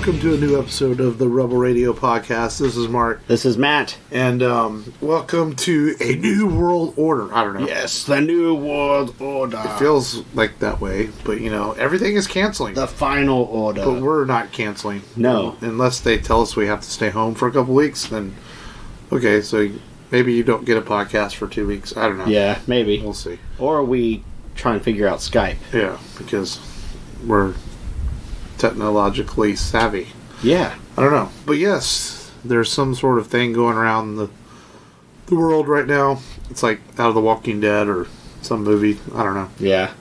welcome to a new episode of the Rebel Radio Podcast. This is Mark. This is Matt. And welcome to a new world order. I don't know. Yes, the new world order. It feels like that way, but you know, everything is canceling. The final order. But we're not canceling. No. Unless they tell us we have to stay home for a couple weeks, then okay, so maybe you don't get a podcast for 2 weeks. I don't know. Yeah, maybe. We'll see. Or we try and figure out Skype. Yeah, because we're technologically savvy. Yeah. I don't know. But yes, there's some sort of thing going around the world right now. It's like out of The Walking Dead or some movie. I don't know. Yeah.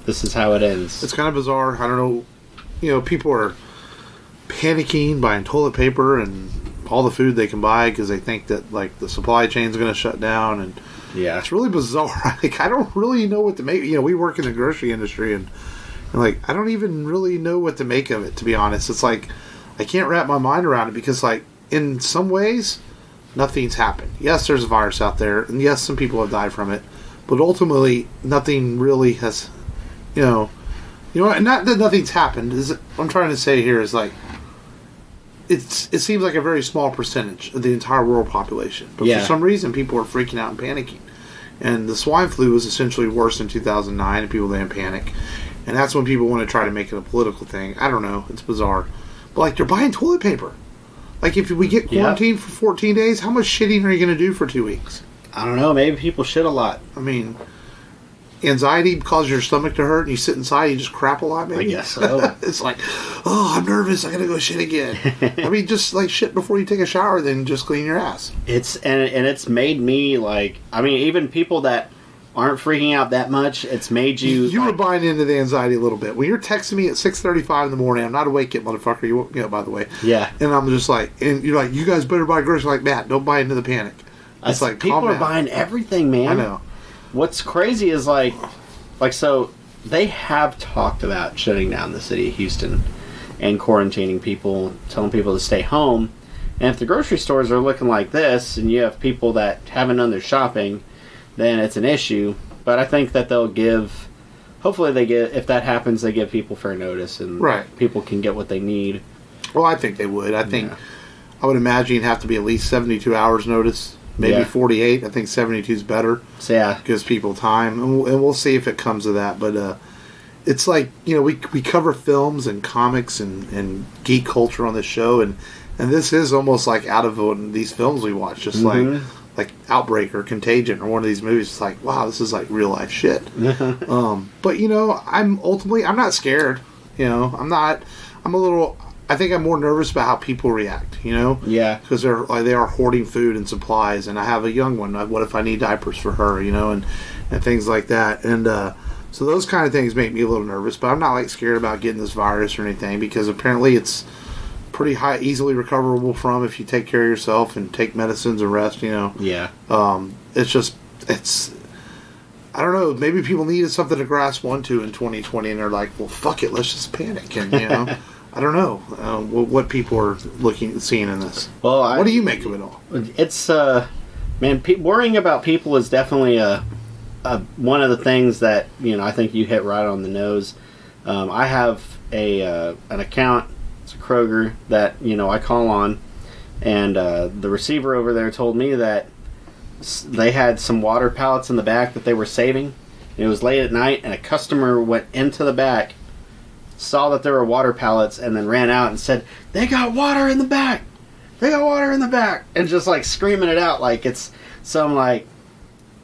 This is how it ends. It's kind of bizarre. I don't know. You know, people are panicking, buying toilet paper and all the food they can buy because they think that like the supply chain's going to shut down, and yeah, it's really bizarre. Like, I don't really know what to make. You know, we work in the grocery industry, and like I don't even really know what to make of it. To be honest, it's like I can't wrap my mind around it because like in some ways nothing's happened. Yes, there's a virus out there, and yes, some people have died from it, but ultimately nothing really has. You know, not that nothing's happened. What I'm trying to say here is like, it seems like a very small percentage of the entire world population. But for some reason, people are freaking out and panicking. And the swine flu was essentially worse in 2009, and people didn't panic. And that's when people want to try to make it a political thing. I don't know. It's bizarre. But, like, they're buying toilet paper. Like, if we get quarantined for 14 days, how much shitting are you going to do for 2 weeks? I don't know. Maybe people shit a lot. I mean, anxiety causes your stomach to hurt, and you sit inside, you just crap a lot, maybe? I guess so. It's like, oh, I'm nervous, I gotta go shit again. I mean, just like shit before you take a shower, then just clean your ass. It's made me like, I mean, even people that aren't freaking out that much, it's made you... You were buying into the anxiety a little bit. When you're texting me at 6:35 in the morning, I'm not awake yet, motherfucker, you woke me up, by the way. Yeah. And I'm just like, and you're like, you guys better buy groceries. Like, Matt, don't buy into the panic. It's like, people are buying everything, man. I know. What's crazy is like so they have talked about shutting down the city of Houston and quarantining people, telling people to stay home. And if the grocery stores are looking like this, and you have people that haven't done their shopping, then it's an issue. But I think that they'll give, hopefully if that happens, they give people fair notice, and people can get what they need. Well, I think they would. I would imagine you'd have to be at least 72 hours notice. Maybe 48. I think 72 is better. So, yeah. Gives people time. And we'll see if it comes to that. But it's like, you know, we cover films and comics and geek culture on this show. And this is almost like out of one of these films we watch. Just like Outbreak or Contagion or one of these movies. It's like, wow, this is like real life shit. But, you know, I'm not scared. You know, I think I'm more nervous about how people react, you know? Yeah. Because they are hoarding food and supplies, and I have a young one. What if I need diapers for her, you know, and things like that. And so those kind of things make me a little nervous, but I'm not, like, scared about getting this virus or anything, because apparently it's pretty easily recoverable from if you take care of yourself and take medicines and rest, you know? Yeah. It's I don't know, maybe people needed something to grasp onto in 2020, and they're like, well, fuck it, let's just panic, and, you know... I don't know what people are seeing in this. Well, what do you make of it all? It's man, worrying about people is definitely one of the things that, you know, I think you hit right on the nose. I have an account, it's a Kroger, that, you know, I call on, and the receiver over there told me that they had some water pallets in the back that they were saving. It was late at night, and a customer went into the back, saw that there were water pallets, and then ran out and said, "They got water in the back! They got water in the back!" And just like screaming it out like it's some like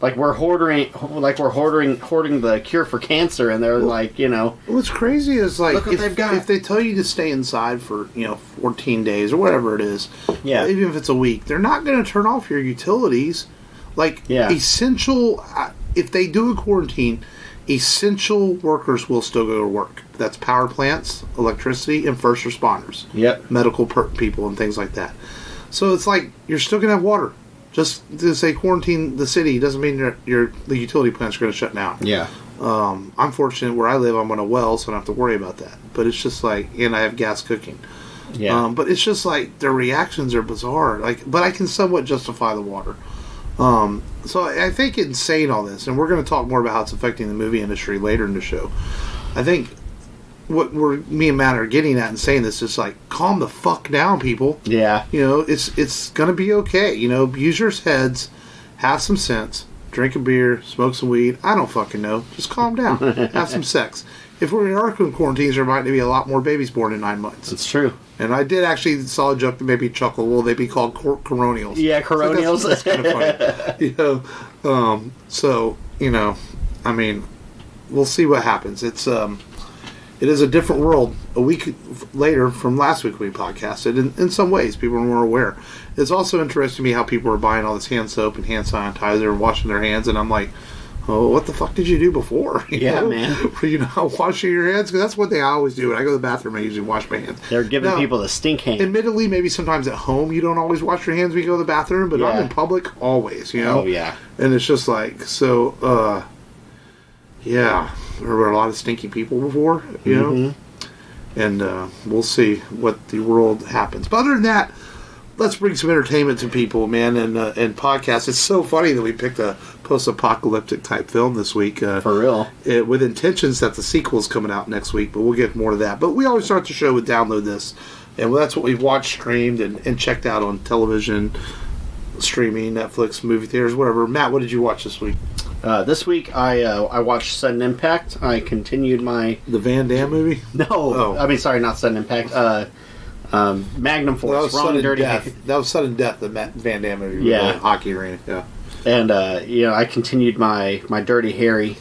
we're hoarding the cure for cancer, and they're like, you know. What's crazy is like, look what they've got. If they tell you to stay inside for, you know, 14 days or whatever it is, even if it's a week, they're not going to turn off your utilities. Like essential, if they do a quarantine, essential workers will still go to work. That's power plants, electricity, and first responders. Yep. Medical people and things like that. So it's like you're still going to have water. Just to say quarantine the city doesn't mean the utility plants are going to shut down. Yeah. I'm fortunate where I live, I'm on a well, so I don't have to worry about that. But it's just like, and I have gas cooking. Yeah. But it's just like their reactions are bizarre. But I can somewhat justify the water. So I think in saying all this, and we're going to talk more about how it's affecting the movie industry later in the show, I think what me and Matt are getting at and saying this is like, calm the fuck down, people. Yeah. You know, it's gonna be okay. You know, use your heads, have some sense, drink a beer, smoke some weed. I don't fucking know. Just calm down. Have some sex. If we're in our quarantines, there might be a lot more babies born in 9 months. It's true. And I did actually saw a joke that made me chuckle. Will they be called coronials? Yeah, coronials. So that's kind of funny. You know, so you know, I mean, we'll see what happens. It is a different world. A week later from last week we podcasted. In some ways, people are more aware. It's also interesting to me how people are buying all this hand soap and hand sanitizer and washing their hands, and I'm like, oh, what the fuck did you do before? Yeah, man. Were you not washing your hands? Because that's one thing I always do. When I go to the bathroom, I usually wash my hands. They're giving people the stink hand. Admittedly, maybe sometimes at home you don't always wash your hands when you go to the bathroom, but I'm in public always, you know? Oh, yeah. And it's just like, so, yeah. There were a lot of stinky people before, you know? And we'll see what the world happens. But other than that, let's bring some entertainment to people, man, and podcasts. It's so funny that we picked a post-apocalyptic type film this week. For real. With intentions that the sequel is coming out next week, but we'll get more to that. But we always start the show with Download This. And that's what we've watched, streamed, and checked out on television, streaming, Netflix, movie theaters, whatever. Matt, what did you watch this week? This week I watched Sudden Impact. I continued my... The Van Damme movie? No. Oh. I mean, sorry, not Sudden Impact. Magnum Force. Wrong and Dirty. That was Sudden Death, the Van Damme movie. Yeah. The hockey arena. Yeah. And, you know, I continued my Dirty Harry,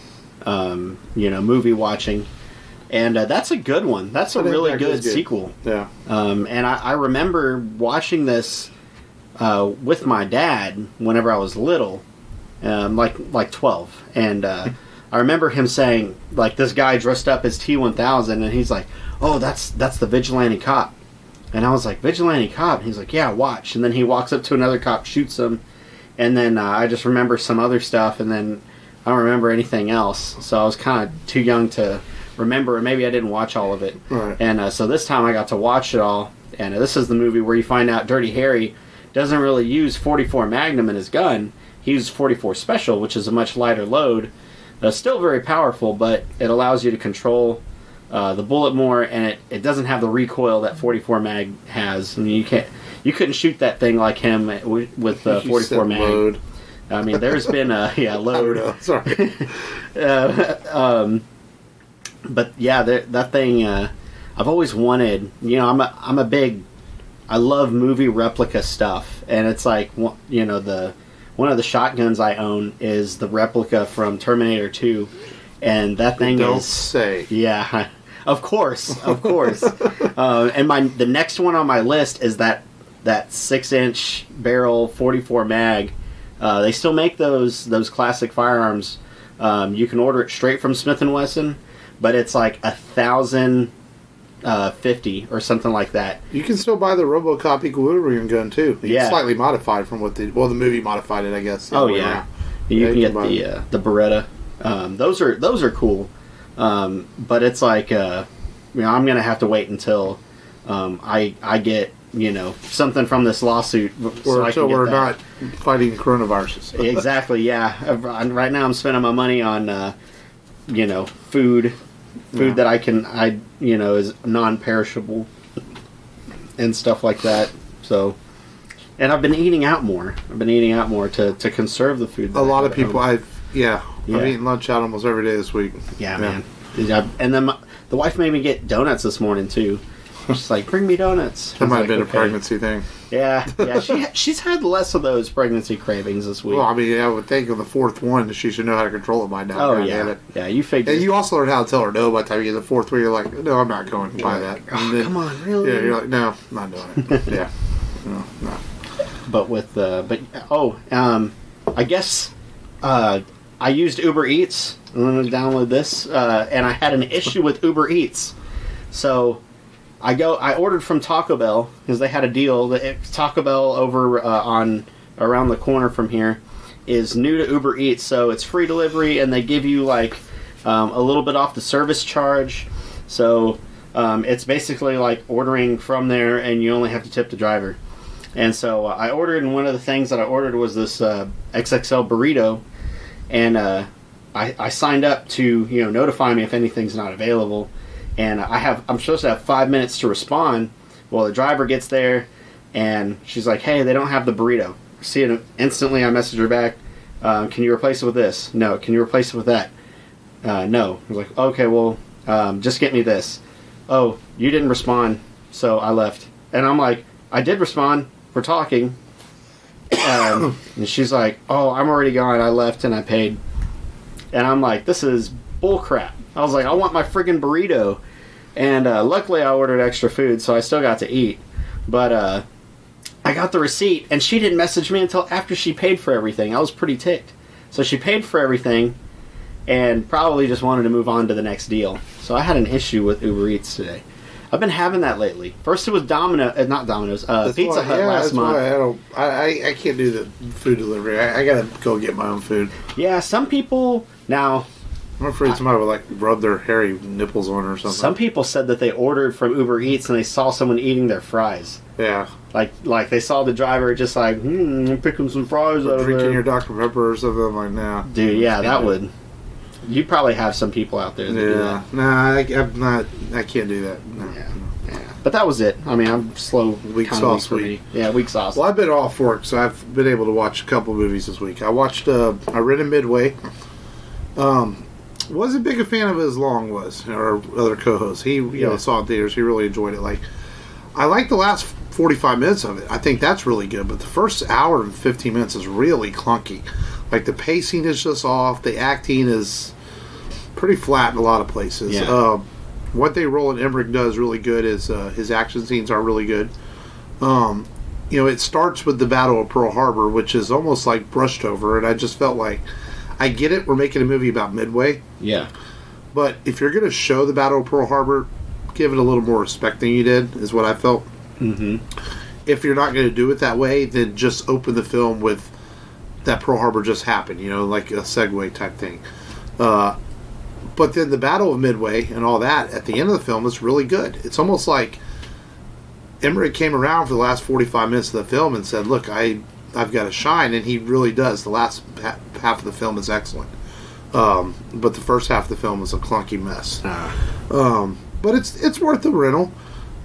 movie watching. And that's a good one. That's a really good sequel. Yeah. And I remember watching this with my dad whenever I was little, like 12. And I remember him saying, like, this guy dressed up as T-1000, and he's like, oh, that's the vigilante cop. And I was like, vigilante cop? And he's like, yeah, watch. And then he walks up to another cop, shoots him. And then I just remember some other stuff, and then I don't remember anything else. So I was kind of too young to remember, and maybe I didn't watch all of it. Right. And so this time I got to watch it all. And this is the movie where you find out Dirty Harry doesn't really use .44 Magnum in his gun. He uses .44 Special, which is a much lighter load. Still very powerful, but it allows you to control the bullet more, and it doesn't have the recoil that .44 Mag has. I mean, you couldn't shoot that thing like him with .44 Mag. Load. I mean, there's been load. I don't know. Sorry. But yeah, that thing I've always wanted. You know, I love movie replica stuff, and it's like, you know, one of the shotguns I own is the replica from Terminator 2, and that thing Don't say. Yeah, of course. And the next one on my list is that 6-inch barrel .44 Mag. They still make those classic firearms. You can order it straight from Smith & Wesson, but it's like $1,050 or something like that. You can still buy the RoboCop equilibrium gun too. It's slightly modified from what the movie modified it, I guess. Oh yeah, you can get the Beretta. Those are cool, but it's like I'm gonna have to wait until I get something from this lawsuit, or until we're not fighting coronaviruses. Exactly. Yeah. Right now I'm spending my money on food that I is non-perishable and stuff like that. So, and I've been eating out more. To conserve the food. A lot of people I've eaten lunch out almost every day this week. Yeah, man. And then the wife made me get donuts this morning too. She's like, bring me donuts. That might have been a pregnancy thing. Yeah. She's had less of those pregnancy cravings this week. Well, I mean, I would think on the fourth one, she should know how to control it by now. Oh, yeah. Yeah, you figured. And you also learn how to tell her no by the time you get the fourth one. You're like, no, I'm not going to buy that. Oh, then, come on, really? Yeah, you're like, no, I'm not doing it. Yeah. No. But with, I guess, I used Uber Eats. I'm going to download this. And I had an issue with Uber Eats. So I ordered from Taco Bell because they had a deal. Taco Bell over around the corner from here is new to Uber Eats, so it's free delivery, and they give you like a little bit off the service charge. So it's basically like ordering from there, and you only have to tip the driver. And so I ordered, and one of the things that I ordered was this XXL burrito, and I signed up to notify me if anything's not available. and I'm supposed to have 5 minutes to respond. Well, the driver gets there, and she's like, "Hey, they don't have the burrito." See it instantly. I message her back. Can you replace it with this? No. Can you replace it with that? No. I was like, okay, well, just get me this. Oh, you didn't respond, so I left. And I'm like, I did respond. We're talking. And she's like, oh, I'm already gone. I left and I paid. And I'm like, this is bullcrap. I was like, I want my friggin' burrito. And luckily I ordered extra food, so I still got to eat. But I got the receipt, and she didn't message me until after she paid for everything. I was pretty ticked. So she paid for everything and probably just wanted to move on to the next deal. So I had an issue with Uber Eats today. I've been having that lately. First it was Pizza Hut last month. I can't do the food delivery. I gotta go get my own food. Yeah, some people now. I'm afraid somebody would like rub their hairy nipples on or something. Some people said that they ordered from Uber Eats and they saw someone eating their fries. Yeah. Like they saw the driver just like, I'm picking some fries out of there. Drinking your Dr. Pepper or something. I'm like, nah. Dude, yeah, that would. You probably have some people out there that do that. Nah, I'm not. I can't do that. No. Yeah. But that was it. I mean, I'm slow. Week sauce week. Yeah, week sauce. Well, I've been off work, so I've been able to watch a couple movies this week. I watched. I rented Midway. Wasn't big a fan of it as Long was, our other co-host. He saw it in theaters. He really enjoyed it. Like, I like the last 45 minutes of it. I think that's really good. But the first hour and 15 minutes is really clunky. Like, the pacing is just off. The acting is pretty flat in a lot of places. Yeah. What they Roland Emmerich does really good is his action scenes are really good. It starts with the Battle of Pearl Harbor, which is almost like brushed over, and I just felt like, I get it, we're making a movie about Midway. Yeah. But if you're going to show the Battle of Pearl Harbor, give it a little more respect than you did, is what I felt. Mm-hmm. If you're not going to do it that way, then just open the film with that Pearl Harbor just happened, like a segue type thing. But then the Battle of Midway and all that, at the end of the film, is really good. It's almost like Emmerich came around for the last 45 minutes of the film and said, look, I've got to shine, and he really does. The last half of the film is excellent. But the first half of the film is a clunky mess. But it's worth the rental.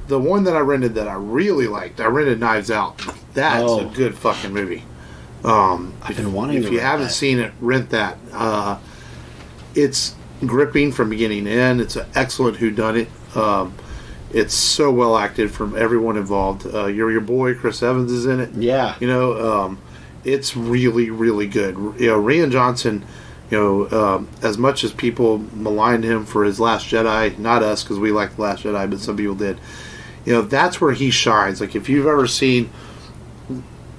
The one that I rented that I really liked, I rented Knives Out. That's a good fucking movie. I've been wanting to. If you haven't seen it, rent that. It's gripping from beginning to end. It's an excellent whodunit. It's so well acted from everyone involved. Your boy Chris Evans is in it. Yeah. It's really, really good. Rian Johnson, as much as people maligned him for his Last Jedi, not us because we like The Last Jedi, but some people did. That's where he shines. Like, if you've ever seen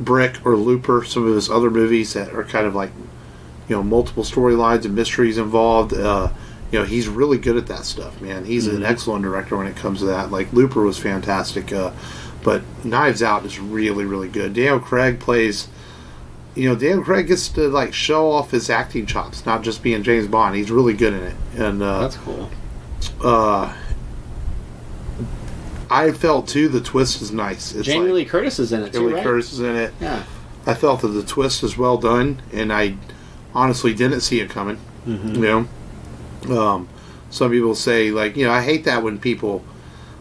Brick or Looper, some of his other movies that are kind of like, multiple storylines and mysteries involved, he's really good at that stuff, man. He's an excellent director when it comes to that. Like, Looper was fantastic, but Knives Out is really, really good. Daniel Craig plays... Daniel Craig gets to, like, show off his acting chops, not just being James Bond. He's really good in it. And that's cool. I felt, too, the twist is nice. It's Jamie Lee Curtis is in it, too, right? Jamie Lee Curtis is in it. Yeah. I felt that the twist is well done, and I honestly didn't see it coming. Mm-hmm. Some people say, like, I hate that when people...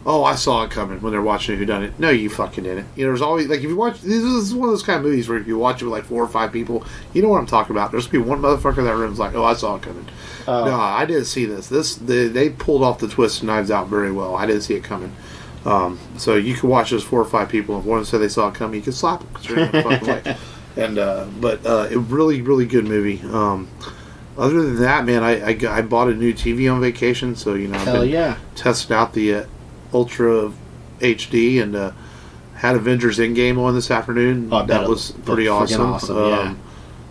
Oh, I saw it coming when they're watching whodunit. No, you fucking didn't. There's always, like, if you watch, this is one of those kind of movies where if you watch it with like 4 or 5 people, you know what I'm talking about. There's gonna be one motherfucker in that room's like, oh, I saw it coming. No, I didn't see this. They pulled off the twist and Knives Out very well. I didn't see it coming. So you can watch those 4 or 5 people. If one said they saw it coming, you can slap them because they're in the fucking way. And but a really, really good movie. Other than that, man, I bought a new TV on vacation, so I've been testing out the Ultra HD and had Avengers Endgame on this afternoon. That was pretty awesome.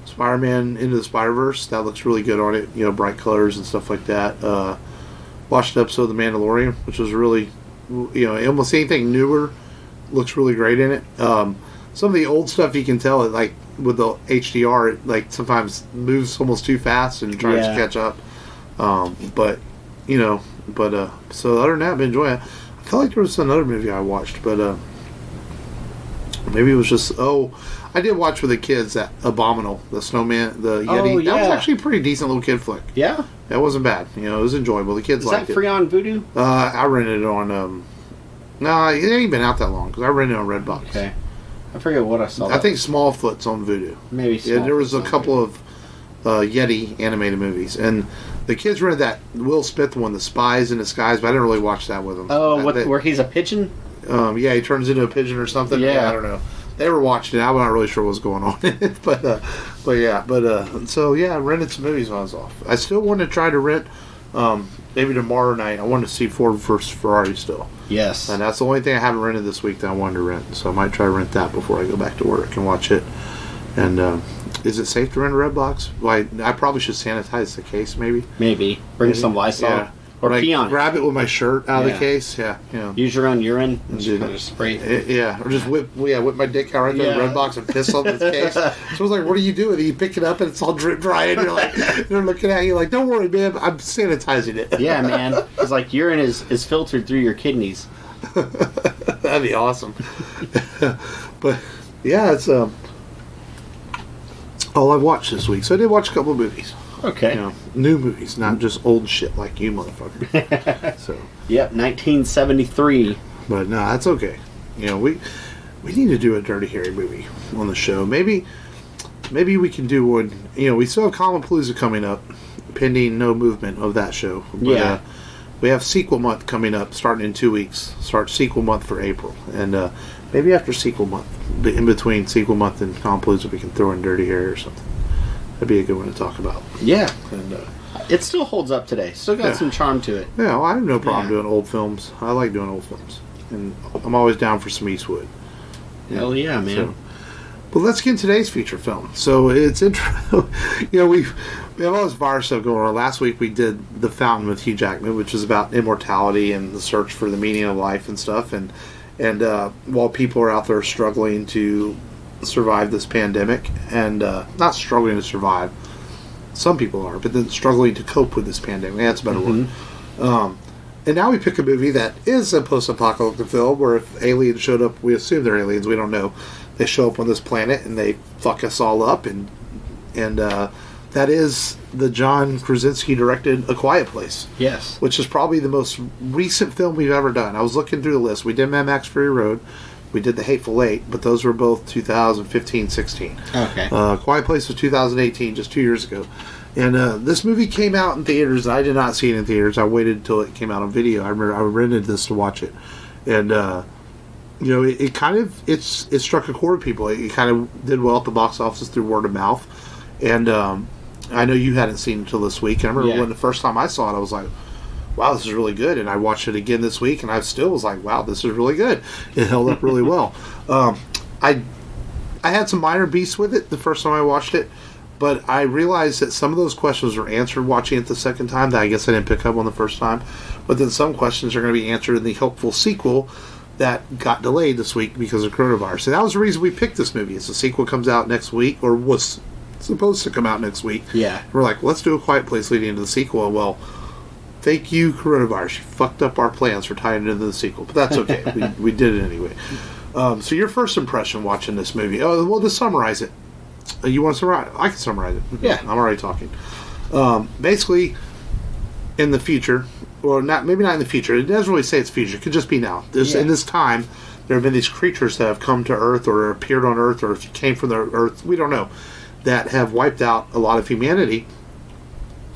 Spider-Man Into the Spider-Verse, that looks really good on it. Bright colors and stuff like that. Watched an episode of The Mandalorian, which was really, almost anything newer looks really great in it. Some of the old stuff you can tell it, like with the HDR, it like sometimes moves almost too fast and tries to catch up. So other than that, I've been enjoying it. I felt like there was another movie I watched, but Maybe it was just, I did watch with the kids that Abominable, the Snowman, the Yeti. Oh, yeah. That was actually a pretty decent little kid flick. Yeah? That wasn't bad. It was enjoyable. The kids liked it. Is that free on Vudu? I rented it on, no, it ain't been out that long, because I rented it on Redbox. Okay. I forget what I saw. I think Smallfoot's on Vudu. Maybe Smallfoot's. Yeah, there was a couple of Yeti animated movies. And the kids rented that Will Smith one, The Spies in Disguise, but I didn't really watch that with them. Oh, where he's a pigeon? Yeah, he turns into a pigeon or something. Yeah. I don't know. They were watching it. I'm not really sure what was going on in it, so yeah, I rented some movies when I was off. I still want to try to rent, maybe tomorrow night. I want to see Ford vs. Ferrari still. Yes. And that's the only thing I haven't rented this week that I wanted to rent. So I might try to rent that before I go back to work and watch it. And is it safe to rent a Redbox? Well, I probably should sanitize the case, maybe. Maybe. Bring some Lysol. Yeah. Or pee on it. Grab it with my shirt out of the case. Yeah. Use your own urine and just spray it. Yeah. Or just whip my dick out right there in the Redbox and piss on the case. So I was like, what are you doing? You pick it up and it's all drip dry and they're looking at you like, don't worry, man, I'm sanitizing it. Yeah, man. It's like urine is filtered through your kidneys. That'd be awesome. But yeah, it's all I've watched this week. So I did watch a couple of movies. Okay. New movies, not just old shit like you motherfucker. So. Yep, 1973. But no, that's okay. We need to do a Dirty Harry movie on the show. Maybe we can do one. We still have Commonpalooza coming up, pending no movement of that show. But, we have sequel month coming up, starting in 2 weeks. Start sequel month for April, and maybe after sequel month, in between sequel month and Commonpalooza, we can throw in Dirty Harry or something. That'd be a good one to talk about. Yeah. And it still holds up today. Still got some charm to it. Yeah, well, I have no problem doing old films. I like doing old films. And I'm always down for some Eastwood. Hell yeah, man. So, but let's get into today's feature film. So it's interesting. We have all this virus stuff going on. Last week we did The Fountain with Hugh Jackman, which is about immortality and the search for the meaning of life and stuff. And while people are out there struggling to survive this pandemic, and not struggling to survive, some people are, but then struggling to cope with this pandemic. That's a better word. And now we pick a movie that is a post-apocalyptic film where if aliens showed up, we assume they're aliens, we don't know, they show up on this planet and they fuck us all up, and that is the John Krasinski directed A Quiet Place. Yes. Which is probably the most recent film we've ever done. I was looking through the list. We did Mad Max Fury Road. We did The Hateful Eight, but those were both 2015-16. Okay. Quiet Place was 2018, just 2 years ago. And this movie came out in theaters. I did not see it in theaters. I waited until it came out on video. I remember I rented this to watch it. And, it struck a chord with people. It kind of did well at the box office through word of mouth. And I know you hadn't seen it until this week. And I remember when the first time I saw it, I was like, wow, this is really good. And I watched it again this week, and I still was like, wow, this is really good. It held up really well. I had some minor beefs with it the first time I watched it, but I realized that some of those questions were answered watching it the second time that I guess I didn't pick up on the first time. But then some questions are going to be answered in the hopeful sequel that got delayed this week because of coronavirus. And that was the reason we picked this movie. Is the sequel comes out next week, or was supposed to come out next week. Yeah. We're like, let's do A Quiet Place leading into the sequel. Well, thank you, coronavirus. You fucked up our plans for tying it into the sequel. But that's okay. we did it anyway. So your first impression watching this movie. Oh, well, to summarize it. You want to summarize it? I can summarize it. Yeah. I'm already talking. Basically, in the future, or maybe not in the future. It doesn't really say it's future. It could just be now. In this time, there have been these creatures that have come to Earth or appeared on Earth, or if you came from the Earth, we don't know, that have wiped out a lot of humanity.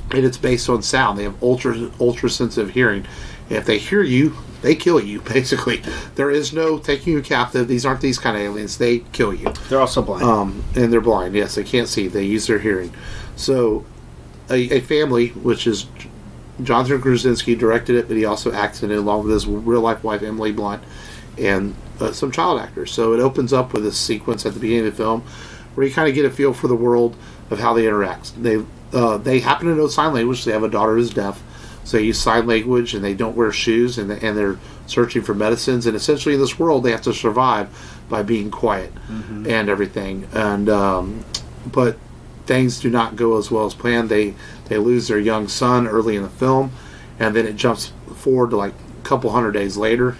And it's based on sound. They have ultra sensitive hearing. And if they hear you, they kill you, basically. There is no taking you captive. These aren't these kind of aliens. They kill you. They're also blind. And they're blind, yes. They can't see. They use their hearing. So a family, which is Jonathan Krasinski directed it, but he also acted in it along with his real-life wife, Emily Blunt, and some child actors. So it opens up with this sequence at the beginning of the film where you kind of get a feel for the world of how they interact. They happen to know sign language. They have a daughter who's deaf, so they use sign language, and they don't wear shoes, and they're searching for medicines. And essentially, in this world, they have to survive by being quiet and everything. And but things do not go as well as planned. They lose their young son early in the film, and then it jumps forward to like a couple hundred days later,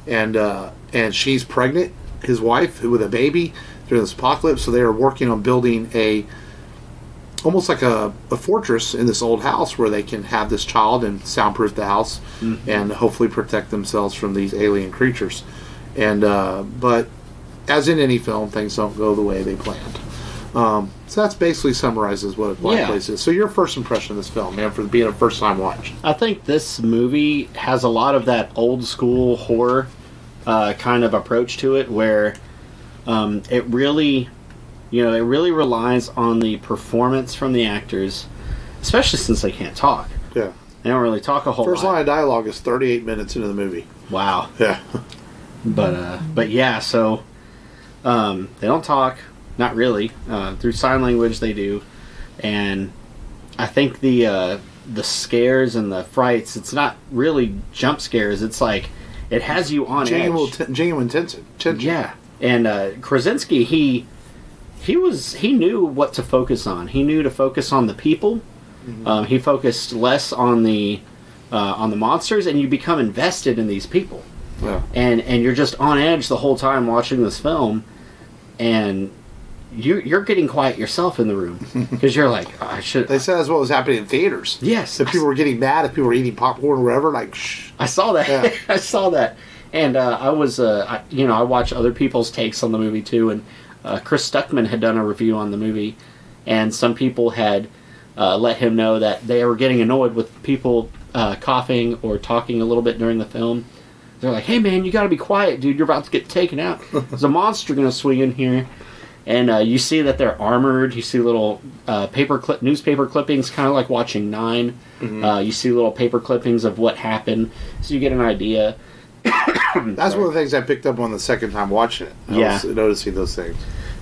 and she's pregnant his wife with a baby during this apocalypse. So they are working on building almost like a fortress in this old house where they can have this child and soundproof the house and hopefully protect themselves from these alien creatures. And but as in any film, things don't go the way they planned. So that's basically summarizes what A Quiet Place is. So your first impression of this film, man, for being a first time watch? I think this movie has a lot of that old school horror kind of approach to it, where it really relies on the performance from the actors, especially since they can't talk. Yeah. They don't really talk a whole lot. First line of dialogue is 38 minutes into the movie. Wow. Yeah. But yeah, so they don't talk, not really. Through sign language they do, and I think the scares and the frights, it's not really jump scares. It's like it has you on edge. Genuine tension. Yeah, and Krasinski, he knew what to focus on. He knew to focus on the people. He focused less on the monsters, and you become invested in these people. Yeah. And you're just on edge the whole time watching this film, and you're getting quiet yourself in the room because you're like, oh, I should. They said that's what was happening in theaters. Yes. If people were getting mad, if people were eating popcorn or whatever, like, shh. I saw that. Yeah. I saw that, and I watch other people's takes on the movie too, and Chris Stuckman had done a review on the movie, and some people had let him know that they were getting annoyed with people coughing or talking a little bit during the film. They're like, hey man, you gotta be quiet, dude, you're about to get taken out. There's a monster gonna swing in here. And you see that they're armored. You see little newspaper clippings, kind of like watching Nine. You see little paper clippings of what happened, so you get an idea. That's one of the things I picked up on the second time watching it. I was noticing those things.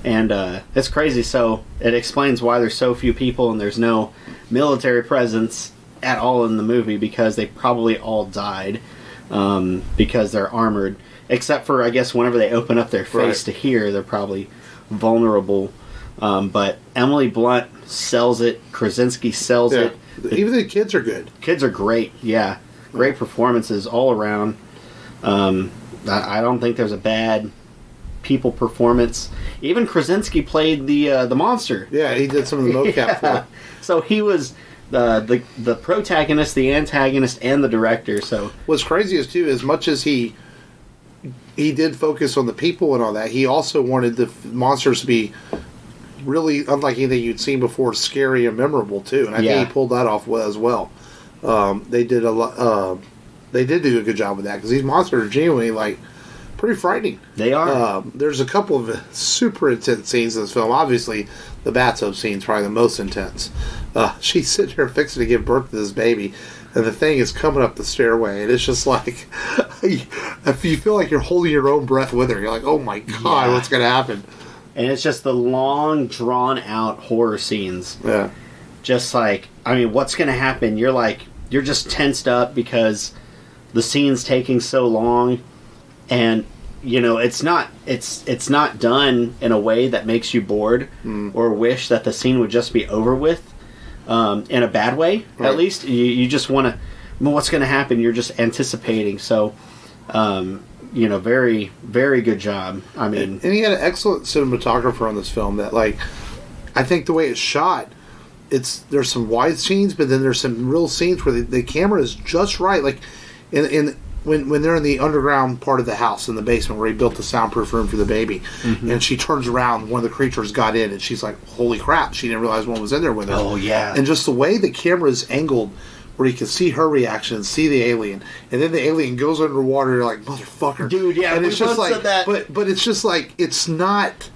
And it's crazy. So it explains why there's so few people and there's no military presence at all in the movie, because they probably all died because they're armored. Except for, I guess, whenever they open up their face to hear, they're probably vulnerable. But Emily Blunt sells it. Krasinski sells it. Even the kids are good. Kids are great. Yeah, great performances all around. I don't think there's a bad people performance. Even Krasinski played the monster. Yeah, he did some of the mocap for it. So he was the protagonist, the antagonist, and the director. So what's crazy is too, as much as he did focus on the people and all that, he also wanted the monsters to be really unlike anything you'd seen before, scary and memorable too. And I think he pulled that off as well. They did a lot. They did do a good job with that, because these monsters are genuinely like pretty frightening. They are. There's a couple of super intense scenes in this film. Obviously, the bathtub scene is probably the most intense. She's sitting there fixing to give birth to this baby, and the thing is coming up the stairway, and it's just like, if you feel like you're holding your own breath with her, you're like, oh my god, what's going to happen? And it's just the long, drawn-out horror scenes. Yeah. Just like, I mean, what's going to happen? You're just tensed up because the scene's taking so long, and it's not done in a way that makes you bored or wish that the scene would just be over with in a bad way. Right. At least you just want to, what's going to happen? You're just anticipating. So very, very good job. I mean, and he had an excellent cinematographer on this film. That, like, I think the way it's shot, there's some wide scenes, but then there's some real scenes where the camera is just right. Like when they're in the underground part of the house in the basement where he built the soundproof room for the baby, and she turns around, one of the creatures got in, and she's like, holy crap, she didn't realize one was in there with her. Oh yeah. And just the way the camera is angled, where you can see her reaction, see the alien, and then the alien goes underwater, you're like, motherfucker. Dude, yeah, and it's just like that. But it's just like, it's not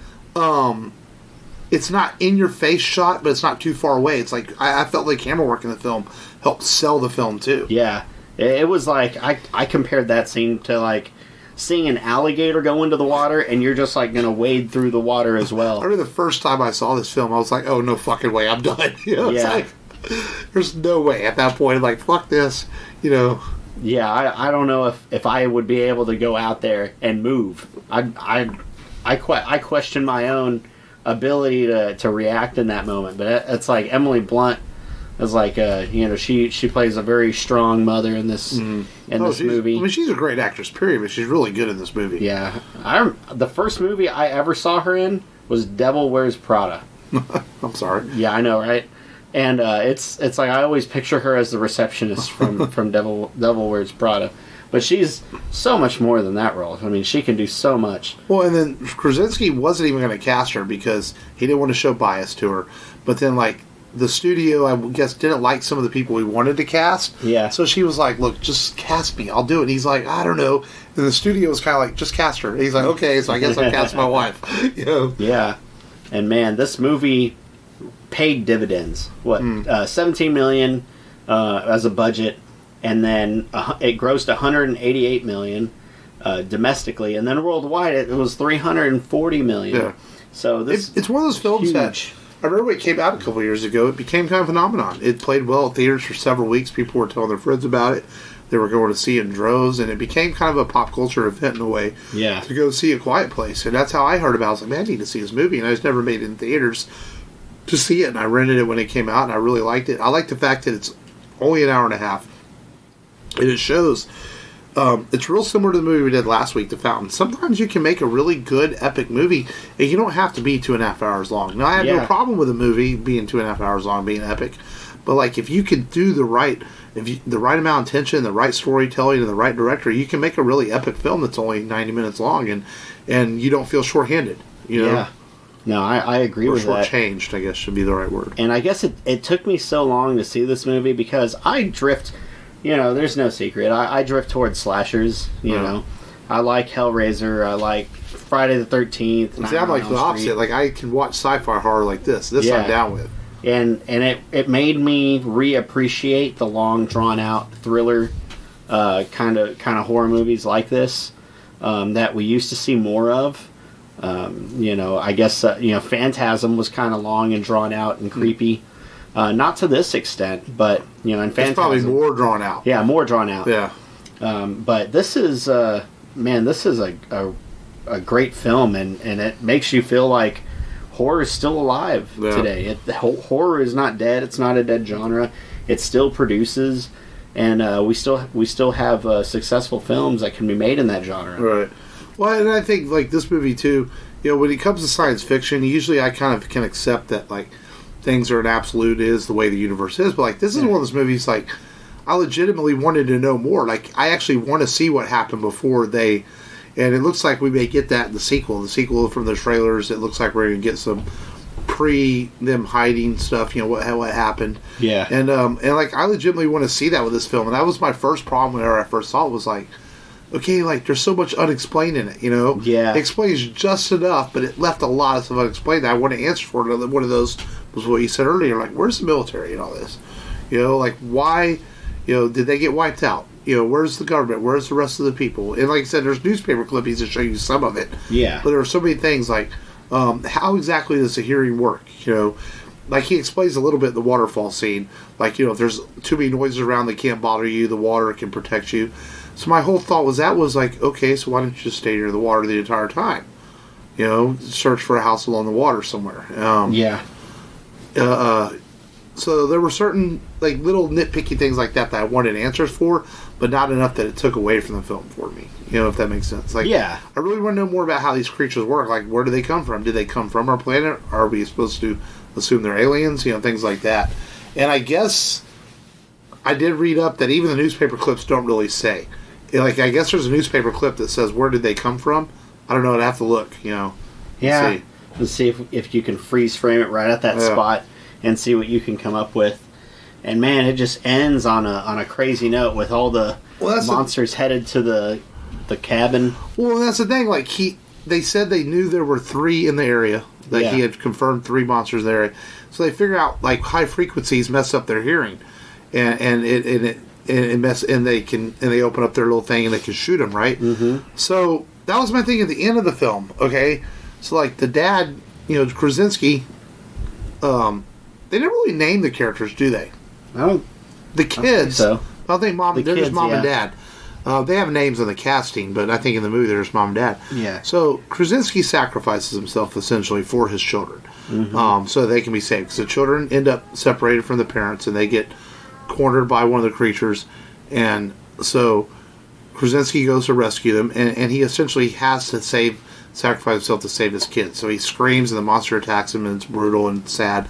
in your face shot, but it's not too far away. It's like, I felt like camera work in the film helped sell the film too. Yeah. It was like, I compared that scene to like seeing an alligator go into the water, and you're just like going to wade through the water as well. I remember the first time I saw this film, I was like, oh, no fucking way, I'm done. It's like, there's no way at that point. Like, fuck this, Yeah, I don't know if I would be able to go out there and move. I question my own ability to react in that moment. But it's like Emily Blunt as like she plays a very strong mother in this this movie. I mean, she's a great actress, period, but she's really good in this movie. Yeah, the first movie I ever saw her in was Devil Wears Prada. I'm sorry. Yeah, I know, right? And it's like I always picture her as the receptionist from Devil Wears Prada. But she's so much more than that role. I mean, she can do so much. Well, and then Krasinski wasn't even going to cast her because he didn't want to show bias to her. But then, like, the studio, I guess, didn't like some of the people we wanted to cast. Yeah. So she was like, look, just cast me. I'll do it. And he's like, I don't know. And the studio was kind of like, just cast her. And he's like, okay, so I guess I'll cast my wife. You know? Yeah. And, man, this movie paid dividends. What? $17 million as a budget. And then it grossed $188 million domestically, and then worldwide it was $340 million. Yeah. So it's one of those films that I remember when it came out a couple of years ago. It became kind of a phenomenon. It played well at theaters for several weeks. People were telling their friends about it. They were going to see it in droves, and it became kind of a pop culture event in a way. Yeah. To go see A Quiet Place, and that's how I heard about it. I was like, man, I need to see this movie, and I just never made it in theaters to see it. And I rented it when it came out, and I really liked it. I like the fact that it's only an hour and a half. And it shows, it's real similar to the movie we did last week, The Fountain. Sometimes you can make a really good, epic movie, and you don't have to be 2.5 hours long. Now, I have no problem with a movie being 2.5 hours long, being epic. But, like, if you can do the right amount of tension, the right storytelling, and the right director, you can make a really epic film that's only 90 minutes long, and you don't feel shorthanded, you know? Yeah. No, I agree with that. Shortchanged, I guess, should be the right word. And I guess it took me so long to see this movie because I drift... You know, there's no secret. I drift towards slashers, you know. I like Hellraiser. I like Friday the 13th. See, I'm like the opposite. Like, I can watch sci-fi horror like this. This I'm down with. And it made me reappreciate the long, drawn-out thriller kind of horror movies like this that we used to see more of. You know, I guess, Phantasm was kind of long and drawn out and creepy. Not to this extent, but, you know, in Phantasm... It's probably more drawn out. Yeah, more drawn out. Yeah. But this is, this is a great film, and it makes you feel like horror is still alive today. Horror is not dead. It's not a dead genre. It still produces, and we still have successful films that can be made in that genre. Right. Well, and I think, like, this movie, too, you know, when it comes to science fiction, usually I kind of can accept that, like, things are an absolute is the way the universe is, but like this is one of those movies like I legitimately wanted to know more. Like I actually want to see what happened before and it looks like we may get that in the sequel. The sequel from the trailers, it looks like we're going to get some them hiding stuff. You know what happened. Yeah. And like I legitimately want to see that with this film, and that was my first problem whenever I first saw it. Was like, okay, like there's so much unexplained in it. You know. Yeah. It explains just enough, but it left a lot of stuff unexplained. I want to answer for it. One of those was what you said earlier, like, where's the military and all this? You know, like, why, you know, did they get wiped out? You know, where's the government? Where's the rest of the people? And like I said, there's newspaper clippings that show you some of it. Yeah. But there are so many things, like, how exactly does the hearing work? You know, like, he explains a little bit in the waterfall scene. Like, you know, if there's too many noises around, they can't bother you. The water can protect you. So my whole thought was like, okay, so why don't you just stay near the water the entire time? You know, search for a house along the water somewhere. So there were certain like little nitpicky things like that I wanted answers for, but not enough that it took away from the film for me. You know, if that makes sense. Like, I really want to know more about how these creatures work. Like, where do they come from? Did they come from our planet? Are we supposed to assume they're aliens? You know, things like that. And I guess I did read up that even the newspaper clips don't really say. Like, I guess there's a newspaper clip that says where did they come from. I don't know. I'd have to look. You know. Yeah. Let's see if you can freeze frame it right at that spot and see what you can come up with. And man, it just ends on a crazy note with all the monsters headed to the cabin. Well, that's the thing. Like they said they knew there were 3 in the area. Like he had confirmed 3 monsters in the area. So they figure out like high frequencies mess up their hearing, and they open up their little thing and they can shoot them, right? Mm-hmm. So that was my thing at the end of the film. Okay. So, like, the dad, you know, Krasinski, they never really name the characters, do they? I don't. The kids. I don't think so. I don't think mom. They're just mom and dad. They have names on the casting, but I think in the movie there's mom and dad. Yeah. So Krasinski sacrifices himself essentially for his children, so they can be saved. Because the children end up separated from the parents, and they get cornered by one of the creatures, and so Krasinski goes to rescue them, and he essentially has to sacrifice himself to save his kids. So he screams, and the monster attacks him, and it's brutal and sad.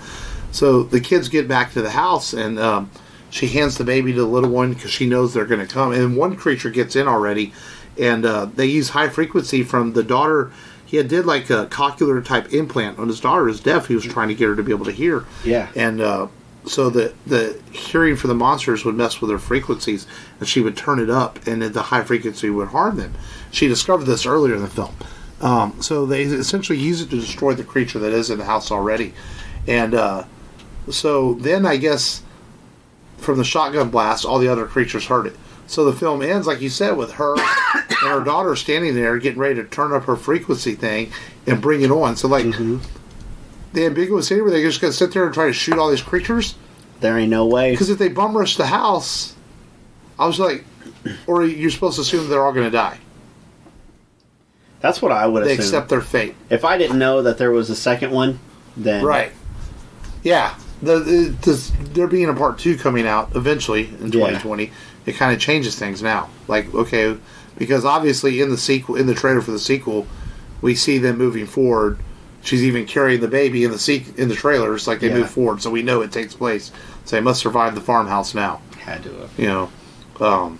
So the kids get back to the house, and she hands the baby to the little one because she knows they're going to come. And one creature gets in already, and they use high frequency from the daughter. He did like a cochlear type implant on his daughter is deaf. He was trying to get her to be able to hear. Yeah. And so the hearing for the monsters would mess with her frequencies, and she would turn it up, and the high frequency would harm them. She discovered this earlier in the film. So they essentially use it to destroy the creature that is in the house already. And so then I guess from the shotgun blast, all the other creatures heard it. So the film ends, like you said, with her and her daughter standing there getting ready to turn up her frequency thing and bring it on. So like the ambiguous scene where they're just going to sit there and try to shoot all these creatures. There ain't no way. Because if they bum rush the house, I was like, or you're supposed to assume they're all going to die. That's what I would assume. They accept their fate. If I didn't know that there was a second one, then... Right. Yeah. There being a part 2 coming out eventually in 2020, it kind of changes things now. Like, okay, because obviously in the trailer for the sequel, we see them moving forward. She's even carrying the baby in the trailers, like they move forward, so we know it takes place. So they must survive the farmhouse now. Had to have. You know,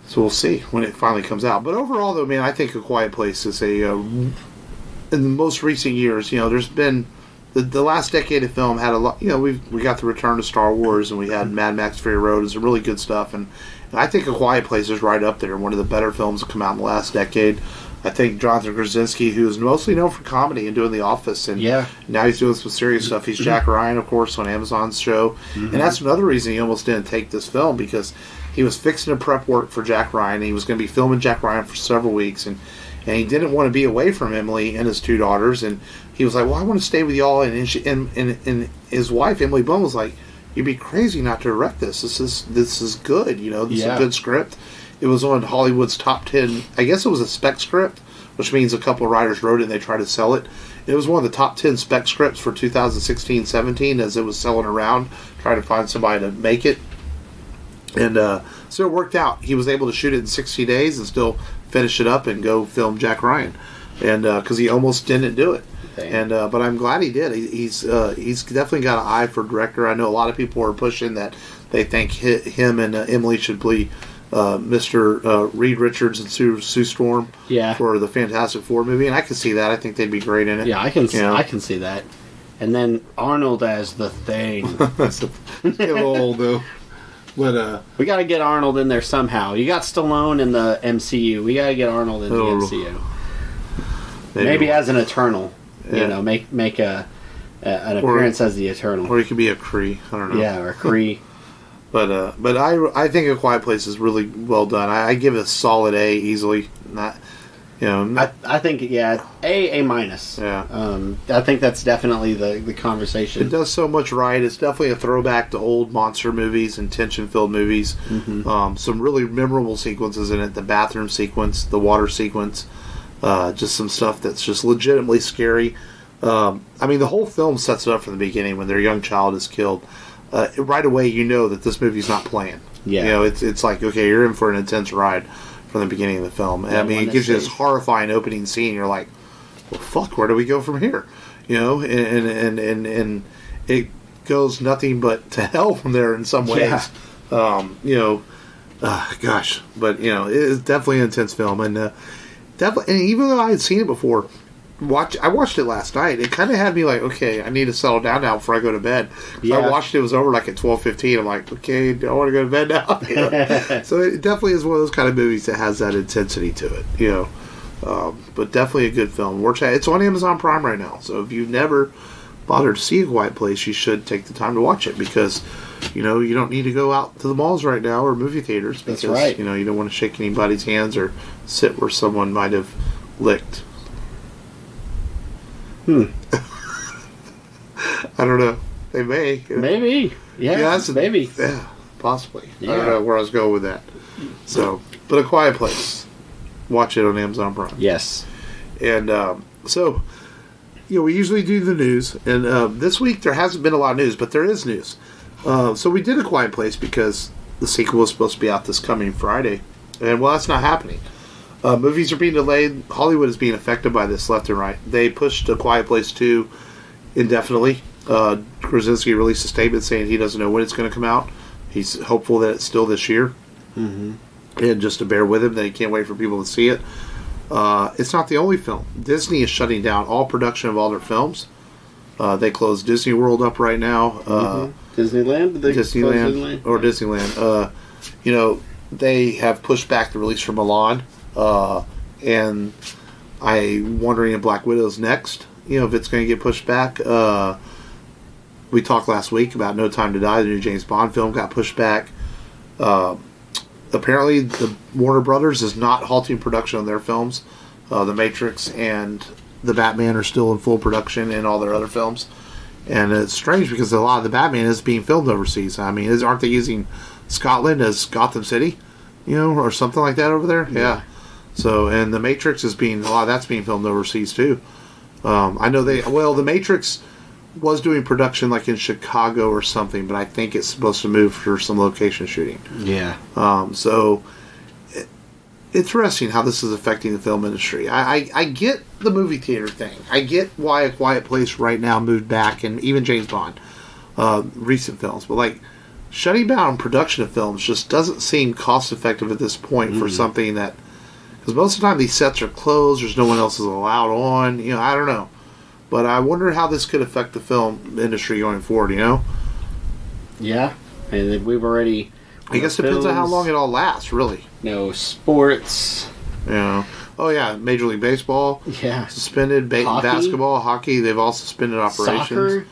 so we'll see when it finally comes out. But overall, though, man, I think A Quiet Place is in the most recent years, you know, there's been the last decade of film had a lot. You know, we got the return to Star Wars, and we had Mad Max Fury Road, and some really good stuff. And I think A Quiet Place is right up there, one of the better films to come out in the last decade. I think Jonathan Krasinski, who's mostly known for comedy and doing The Office, and now he's doing some serious stuff. He's Jack Ryan, of course, on Amazon's show, and that's another reason he almost didn't take this film, because he was fixing to prep work for Jack Ryan. And he was going to be filming Jack Ryan for several weeks, and he didn't want to be away from Emily and his 2 daughters, and he was like, well, I want to stay with y'all, and his wife, Emily Blunt, was like, you'd be crazy not to direct this. This is good, you know, this is a good script. It was on Hollywood's top 10, I guess it was a spec script, which means a couple of writers wrote it and they tried to sell it. It was one of the top 10 spec scripts for 2016-17 as it was selling around, trying to find somebody to make it. And so it worked out. He was able to shoot it in 60 days and still finish it up and go film Jack Ryan. And because he almost didn't do it. And but I'm glad he did. He's definitely got an eye for director. I know a lot of people are pushing that they think him and Emily should play Mr. Reed Richards and Sue Storm for the Fantastic Four movie, and I can see that. I think they'd be great in it. Yeah, I can see that. And then Arnold as the Thing. That's a little old though. But we got to get Arnold in there somehow. You got Stallone in the MCU. We got to get Arnold in the MCU. Maybe as an Eternal. Yeah. You know, make an appearance as the Eternal. Or he could be a Kree. I don't know. Yeah, or a Kree. But I think A Quiet Place is really well done. I give it a solid A easily. Not, you know. I think A minus. Yeah. I think that's definitely the conversation. It does so much right. It's definitely a throwback to old monster movies and tension-filled movies. Some really memorable sequences in it. The bathroom sequence, the water sequence, just some stuff that's just legitimately scary. I mean, the whole film sets it up from the beginning when their young child is killed. Right away, you know that this movie's not playing. Yeah. You know, it's like, okay, you're in for an intense ride from the beginning of the film. I mean, it gives you this horrifying opening scene. You're like, well, fuck, where do we go from here? You know, and it goes nothing but to hell from there in some ways. Yeah. You know, gosh, but you know, it's definitely an intense film, and definitely, and even though I had seen it before. I watched it last night. It kind of had me like, okay, I need to settle down now before I go to bed. Yeah. I watched it was over like at 12:15. I'm like, okay, I want to go to bed now. You know? So it definitely is one of those kind of movies that has that intensity to it, you know. But definitely a good film. It's on Amazon Prime right now. So if you've never bothered to see A Quiet Place, you should take the time to watch it because, you know, you don't need to go out to the malls right now or movie theaters because, that's right. You know, you don't want to shake anybody's hands or sit where someone might have licked. I don't know. They may. Maybe. Yeah, maybe. Yeah, possibly. Yeah. I don't know where I was going with that. So, but A Quiet Place. Watch it on Amazon Prime. Yes. And so, we usually do the news. And this week there hasn't been a lot of news, but there is news. So we did A Quiet Place because the sequel was supposed to be out this coming Friday. And, well, that's not happening. Movies are being delayed. Hollywood is being affected by this left and right. They pushed A Quiet Place 2 indefinitely. Krasinski released a statement saying he doesn't know when it's going to come out. He's hopeful that it's still this year. Mm-hmm. And just to bear with him, that he can't wait for people to see it. It's not the only film. Disney is shutting down all production of all their films. They closed Disney World up right now. Disneyland? Disneyland. They have pushed back the release for Milan. And I'm wondering if Black Widow's next. If it's going to get pushed back. We talked last week about No Time to Die. The new James Bond film got pushed back. Apparently, the Warner Brothers is not halting production on their films. The Matrix and the Batman are still in full production, and all their other films. And it's strange because a lot of the Batman is being filmed overseas. I mean, aren't they using Scotland as Gotham City, or something like that over there? Yeah. So, and the Matrix a lot of that's being filmed overseas too. I know the Matrix was doing production like in Chicago or something, but I think it's supposed to move for some location shooting. Yeah. So interesting how this is affecting the film industry. I get the movie theater thing. I get why A Quiet Place right now moved back, and even James Bond, recent films. But shutting down production of films just doesn't seem cost effective at this point for something that, because most of the time these sets are closed. There's no one else is allowed on. I don't know. But I wonder how this could affect the film industry going forward, Yeah. And we've already... I guess it depends on how long it all lasts, really. Sports. Oh, yeah. Major League Baseball. Yeah. Suspended. Basketball, hockey. They've all suspended operations.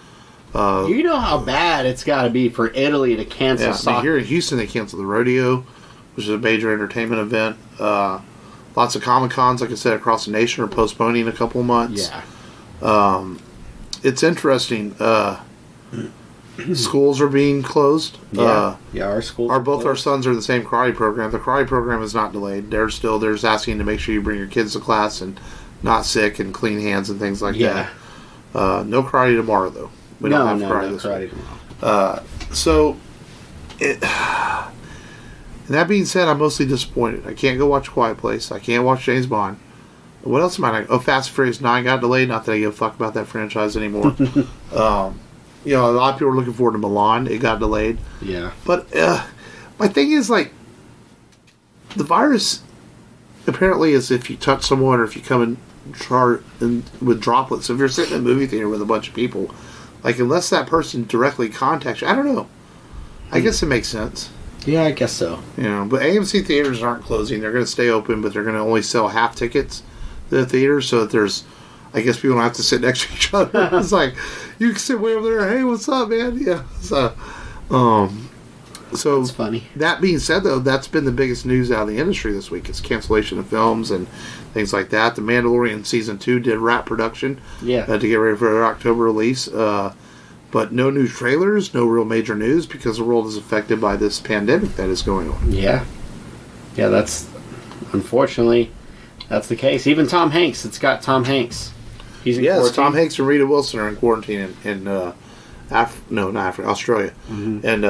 Soccer. You know how bad it's got to be for Italy to cancel soccer. Here in Houston, they canceled the rodeo, which is a major entertainment event. Lots of Comic-Cons, like I said, across the nation are postponing a couple of months. Yeah. It's interesting. Schools are being closed. Our schools. Our sons are in the same karate program. The karate program is not delayed. They're just asking to make sure you bring your kids to class and not sick and clean hands and things like that. No karate tomorrow though. We don't have karate this week. Tomorrow. And that being said, I'm mostly disappointed. I can't go watch Quiet Place. I can't watch James Bond. What else am I not? Fast and Furious 9 got delayed. Not that I give a fuck about that franchise anymore. A lot of people are looking forward to Milan. It got delayed. Yeah. But my thing is, the virus apparently is if you touch someone or if you come in with droplets. If you're sitting in a movie theater with a bunch of people, unless that person directly contacts you, I don't know. I guess it makes sense. Yeah, I guess so. But AMC theaters aren't closing. They're going to stay open, but they're going to only sell half tickets to the theater, so that I guess people don't have to sit next to each other. It's you can sit way over there. Hey, what's up, man? Yeah. So that's funny. That being said, though, that's been the biggest news out of the industry this week. It's cancellation of films and things like that. The Mandalorian Season 2 did wrap production to get ready for their October release. But no new trailers, no real major news because the world is affected by this pandemic that is going on. Yeah. Yeah, unfortunately, that's the case. Even Tom Hanks, it's got Tom Hanks. He's in quarantine. Tom Hanks and Rita Wilson are in quarantine in not Africa, Australia. Mm-hmm. And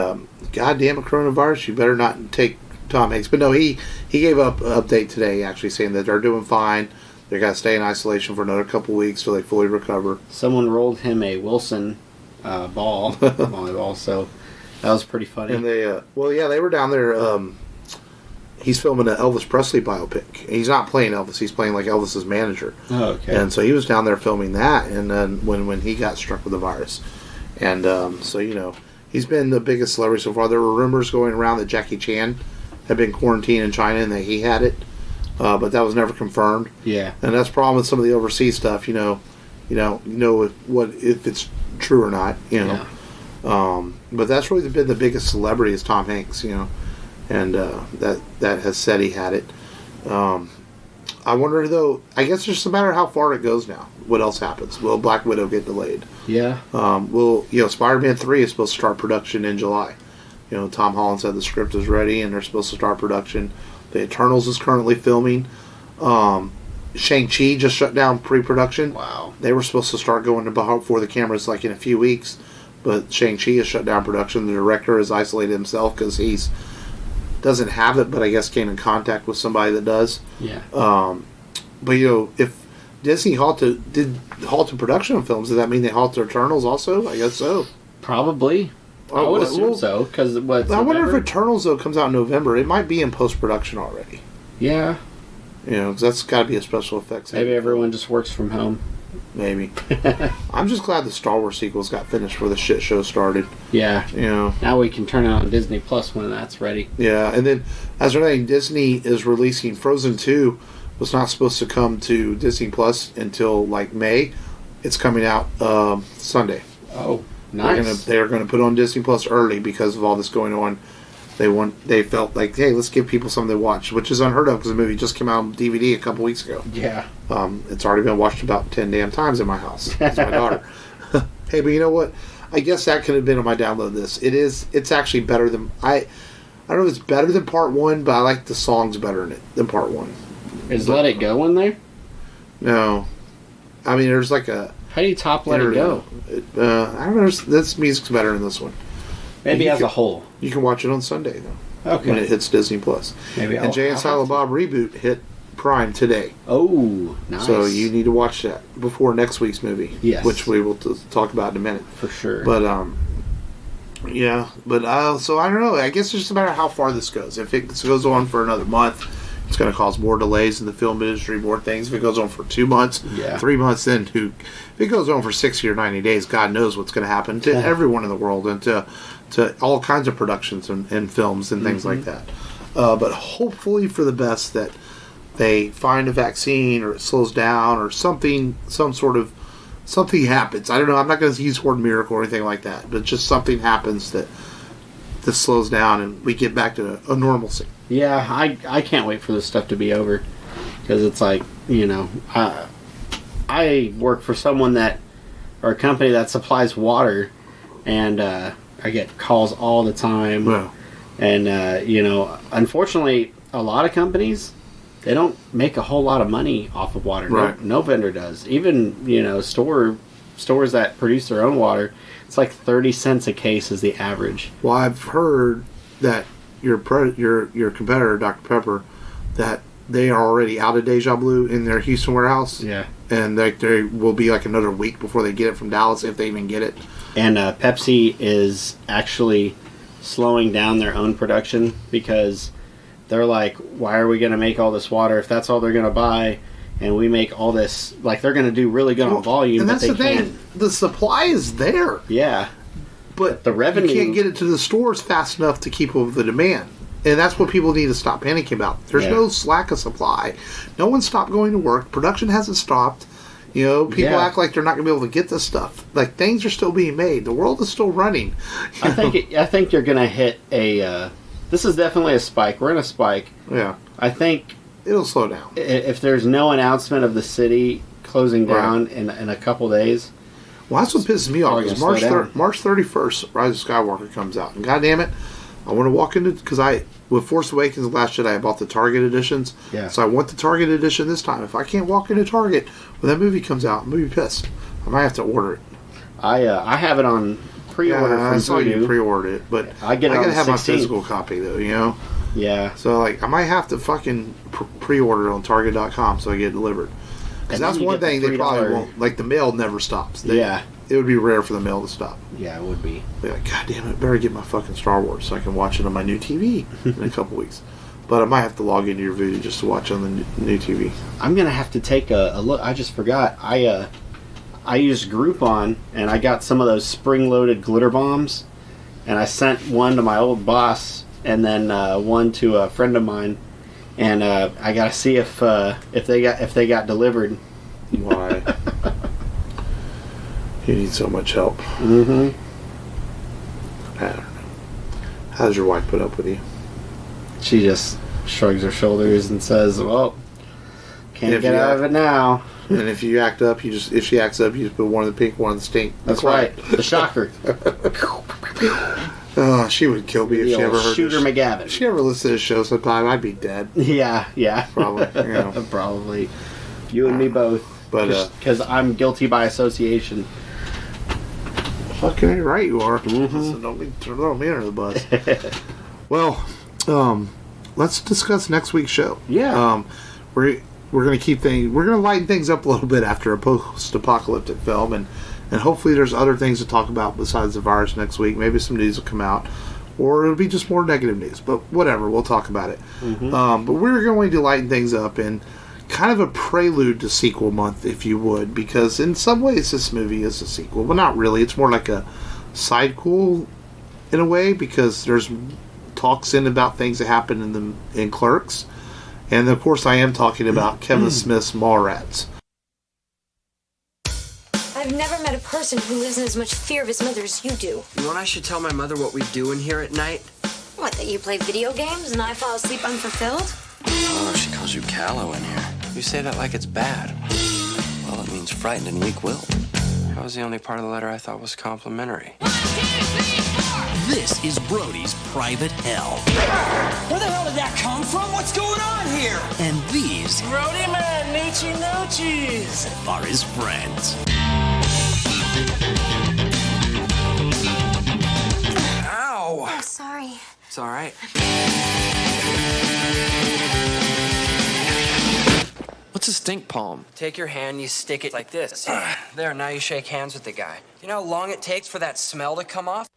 goddamn coronavirus, you better not take Tom Hanks. But no, he gave up an update today actually saying that they're doing fine. They got to stay in isolation for another couple weeks till they fully recover. Someone rolled him a Wilson volleyball, so that was pretty funny. And they were down there. He's filming an Elvis Presley biopic. He's not playing Elvis; he's playing Elvis's manager. Oh, okay. And so he was down there filming that, and then when he got struck with the virus, and he's been the biggest celebrity so far. There were rumors going around that Jackie Chan had been quarantined in China and that he had it, but that was never confirmed. Yeah. And that's the problem with some of the overseas stuff. You know if it's true or not, Yeah. But that's really been the biggest celebrity is Tom Hanks, and that has said he had it. I wonder though. I guess it's just a matter of how far it goes now. What else happens? Will Black Widow get delayed? Yeah. Spider-Man 3 is supposed to start production in July. Tom Holland said the script is ready and they're supposed to start production. The Eternals is currently filming. Shang-Chi just shut down pre-production. Wow. They were supposed to start going before the cameras in a few weeks, but Shang-Chi has shut down production. The director has isolated himself because he's doesn't have it, but I guess came in contact with somebody that does. Yeah. But if Disney did halt production on films, does that mean they halt their Eternals also? I guess so. Probably. I would assume so, because I wonder if Eternals though comes out in November. It might be in post-production already. Yeah. Because that's got to be a special effects. Maybe everyone just works from home. Maybe. I'm just glad the Star Wars sequels got finished before the shit show started. Yeah. Now we can turn it on Disney Plus when that's ready. Yeah, and then as we're saying, Disney is releasing Frozen 2. Was not supposed to come to Disney Plus until May. It's coming out Sunday. Oh, nice. They're gonna put on Disney Plus early because of all this going on. They felt like, hey, let's give people something to watch, which is unheard of because the movie just came out on DVD a couple weeks ago. Yeah. It's already been watched about 10 damn times in my house. That's my daughter. Hey, but you know what? I guess that could have been on my download list. It's actually better than I don't know if it's better than part 1, but I like the songs better in it than part 1. Is Let It Go in there? No. I mean, there's like a... How do you top Let It Go? I don't know. This music's better than this one. Maybe as a whole. You can watch it on Sunday, though. Okay. When it hits Disney Plus. Maybe and Jay and Silent Bob Reboot hit Prime today. Oh, nice. So you need to watch that before next week's movie. Yes. Which we will talk about in a minute. For sure. But, yeah. But, so I don't know. I guess it's just a matter of how far this goes. If it goes on for another month, it's going to cause more delays in the film industry, more things. If it goes on for 2 months, 3 months, then if it goes on for 60 or 90 days, God knows what's going to happen to everyone in the world and to all kinds of productions and films and things like that. But hopefully for the best that they find a vaccine or it slows down or something happens. I don't know. I'm not going to use the word miracle or anything like that, but just something happens that this slows down and we get back to a normalcy. Yeah, I can't wait for this stuff to be over because it's like, I work for a company that supplies water, and I get calls all the time. Wow. And, unfortunately, a lot of companies, they don't make a whole lot of money off of water. Right. No vendor does. Even, stores that produce their own water, it's like 30 cents a case is the average. Well, I've heard that your competitor, Dr. Pepper, that they are already out of Deja Blue in their Houston warehouse. Yeah. And they will be another week before they get it from Dallas, if they even get it. And Pepsi is actually slowing down their own production because they're like, why are we going to make all this water if that's all they're going to buy? And we make all this, they're going to do really good on volume, and but that's they the thing. can't. The supply is there. Yeah. But the revenue, you can't get it to the stores fast enough to keep up with the demand. And that's what people need to stop panicking about. There's no slack of supply. No one stopped going to work. Production hasn't stopped. People act like they're not going to be able to get this stuff. Things are still being made. The world is still running. I think you're going to hit a... this is definitely a spike. We're in a spike. Yeah. I think... It'll slow down. If there's no announcement of the city closing down in a couple days... Well, that's what pisses me off. Because March 31st, Rise of Skywalker comes out. And goddamn it, I want to walk into... Because with Force Awakens and Last Jedi, I bought the Target editions. Yeah. So I want the Target edition this time. If I can't walk into Target when that movie comes out, I'm going to be pissed. I might have to order it. I have it on pre-order from I saw Voodoo. you pre-ordered it, but I got to have my physical copy, though, Yeah. So, I might have to fucking pre-order it on Target.com so I get it delivered. Because that's one thing they probably won't... the mail never stops. It would be rare for the mail to stop. Yeah, it would be. They're like, God damn it, better get my fucking Star Wars so I can watch it on my new TV in a couple weeks. But I might have to log into your Voodoo just to watch on the new TV. I'm going to have to take a look. I just forgot. I used Groupon, and I got some of those spring-loaded glitter bombs. And I sent one to my old boss, and then one to a friend of mine. And I got to see if they got delivered. Why? You need so much help. Mm-hmm. I don't know. How does your wife put up with you? She just shrugs her shoulders and says, well, can't get out of it now. And if you act up, if she acts up, you just put one of the pink, one of the stink. That's right. The shocker. Oh, she would kill me if she ever heard Shooter McGavin. If she ever listened to this show sometime, I'd be dead. Yeah. Probably. Probably. You and me both. But because I'm guilty by association. Fucking right you are. Mm-hmm. So don't throw me under the bus. Well, let's discuss next week's show. Yeah. We're going to lighten things up a little bit after a post-apocalyptic film, and hopefully there's other things to talk about besides the virus next week. Maybe some news will come out, or it'll be just more negative news. But whatever, we'll talk about it. Mm-hmm. But we're going to lighten things up and kind of a prelude to sequel month, if you would, because in some ways this movie is a sequel, but not really. It's more like a sidequel in a way, because there's talks in about things that happen in Clerks, and of course I am talking about Kevin Smith's Mallrats. I've never met a person who lives in as much fear of his mother as you do. You want I should tell my mother what we do in here at night? What, that you play video games and I fall asleep unfulfilled? Oh, she calls you callow in here. You say that like it's bad. Well, it means frightened and weak-willed. That was the only part of the letter I thought was complimentary. 1, 2, 3, 4. This is Brody's private hell. Where the hell did that come from? What's going on here? And these Brody man, noochie noochies. are his friends. Ow! Oh, sorry. It's all right. What's a stink palm? Take your hand, you stick it like this. There, now you shake hands with the guy. You know how long it takes for that smell to come off?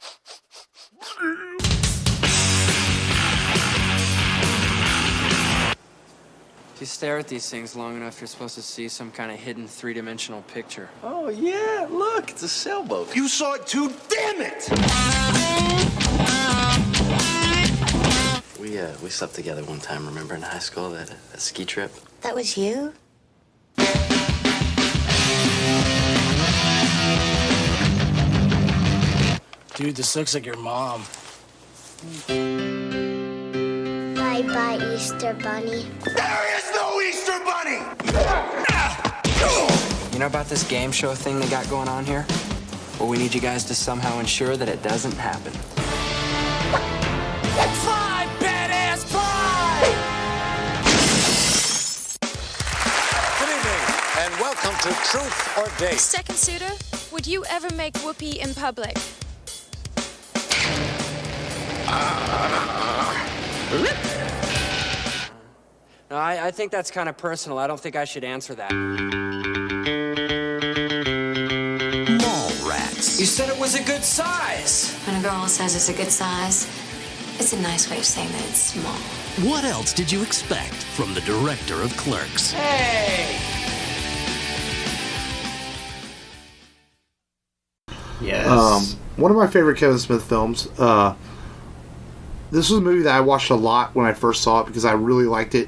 If you stare at these things long enough, you're supposed to see some kind of hidden three-dimensional picture. Oh, yeah, look, it's a sailboat. You saw it too, damn it! We slept together one time, remember, in high school, that ski trip? That was you? Dude, this looks like your mom. Bye-bye, Easter Bunny. There is no Easter Bunny! You know about this game show thing they got going on here? Well, we need you guys to somehow ensure that it doesn't happen. Fly, badass, fly! Good evening, and welcome to Truth or Date. Second suitor, would you ever make whoopee in public? No, I think that's kind of personal. I don't think I should answer that. Mallrats. You said it was a good size. When a girl says it's a good size, it's a nice way of saying that it's small. What else did you expect from the director of Clerks? Hey! Yes. One of my favorite Kevin Smith films. This was a movie that I watched a lot when I first saw it because I really liked it.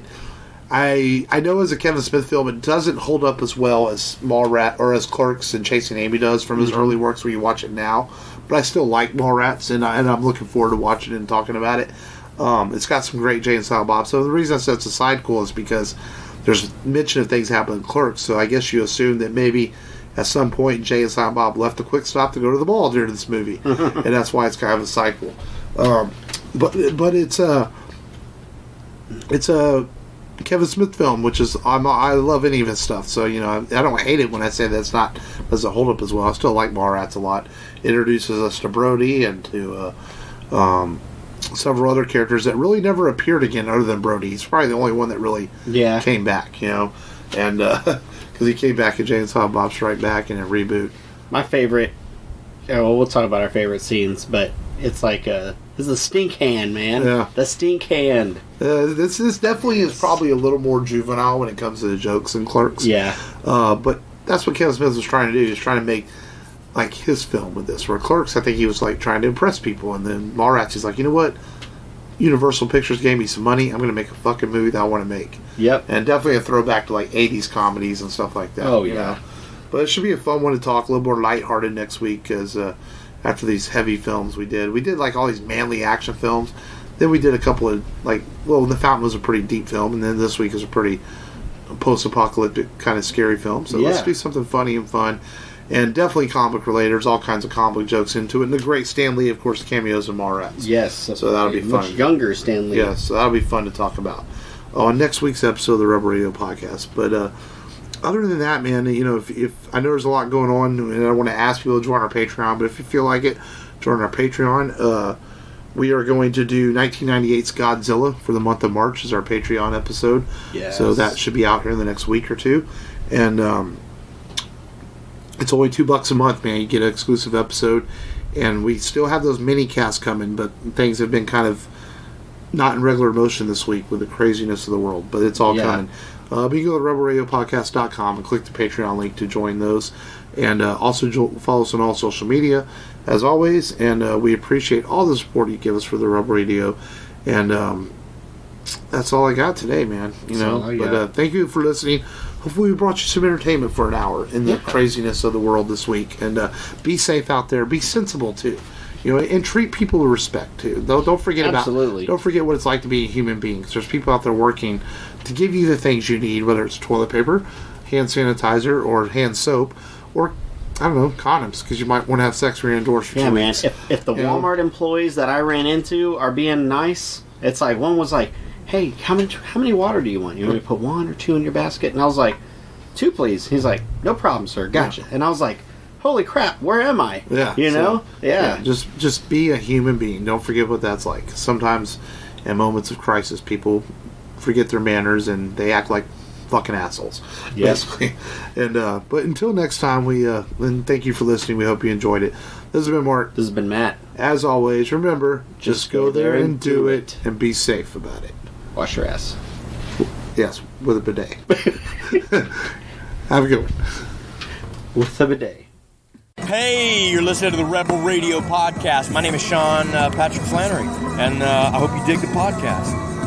I know as a Kevin Smith film, it doesn't hold up as well as Mallrats or as Clerks and Chasing Amy does from his early works where you watch it now. But I still like Mallrats, and I'm looking forward to watching it and talking about it. It's got some great Jay and Silent Bob. So the reason I said it's a sidequel is because there's mention of things happening in Clerks. So I guess you assume that maybe at some point Jay and Silent Bob left a quick stop to go to the mall during this movie, and that's why it's kind of a sequel. But it's a Kevin Smith film, which is I love any of his stuff. So I don't hate it when I say that's not doesn't hold up as well. I still like Mallrats a lot. It introduces us to Brody and to several other characters that really never appeared again other than Brody. He's probably the only one that really came back. And because he came back in Jay and Silent Bob Strike Back in a reboot. My favorite. Well, we'll talk about our favorite scenes, but it's like this is a stink hand, man. Yeah. The stink hand. This definitely is probably a little more juvenile when it comes to the jokes and Clerks. Yeah. But that's what Kevin Smith was trying to do. He was trying to make like his film with this. Where Clerks, I think he was like trying to impress people, and then Mallrats, he's like, you know what? Universal Pictures gave me some money. I'm going to make a fucking movie that I want to make. Yep. And definitely a throwback to like 80s comedies and stuff like that. Oh, you yeah. know? But it should be a fun one to talk, a little more lighthearted next week because after these heavy films we did like all these manly action films. Then we did a couple of The Fountain was a pretty deep film, and then this week is a pretty post-apocalyptic kind of scary film. So let's do something funny and fun. And definitely comic related. There's all kinds of comic jokes into it. And the great Stan Lee, of course, cameos in Mallrats. Yes. So that'll be fun. Much younger Stan Lee. Yes, so that'll be fun to talk about on next week's episode of the Rebel Radio Podcast. But other than that, man, if I know there's a lot going on, and I want to ask people to join our Patreon, but if you feel like it, join our Patreon. We are going to do 1998's Godzilla for the month of March as our Patreon episode. Yes. So that should be out here in the next week or two. And it's only $2 a month, man. You get an exclusive episode. And we still have those mini casts coming, but things have been kind of not in regular motion this week with the craziness of the world. But it's all coming. But you go to rebelradiopodcast.com and click the Patreon link to join those. And also follow us on all social media, as always. And we appreciate all the support you give us for the Rebel Radio. And that's all I got today, man. But thank you for listening. Hopefully we brought you some entertainment for an hour in the craziness of the world this week. And be safe out there. Be sensible, too. And treat people with respect, too. Don't forget don't forget what it's like to be a human being. 'Cause there's people out there working to give you the things you need, whether it's toilet paper, hand sanitizer, or hand soap, or, I don't know, condoms, because you might want to have sex when you're indoors for 2 weeks. Man. If the Walmart employees that I ran into are being nice, it's like, one was like, hey, how many water do you want? You want me to put 1 or 2 in your basket? And I was like, 2, please. He's like, no problem, sir. Gotcha. And I was like, holy crap, where am I? Yeah. Just be a human being. Don't forget what that's like. Sometimes in moments of crisis, people forget their manners and they act like fucking assholes. Yes. Basically. And but until next time, and thank you for listening. We hope you enjoyed it. This has been Mark. This has been Matt. As always, remember, just go there and do it and be safe about it. Wash your ass. Yes, with a bidet. Have a good one. With a bidet. Hey, you're listening to the Rebel Radio Podcast. My name is Sean Patrick Flannery, and I hope you dig the podcast.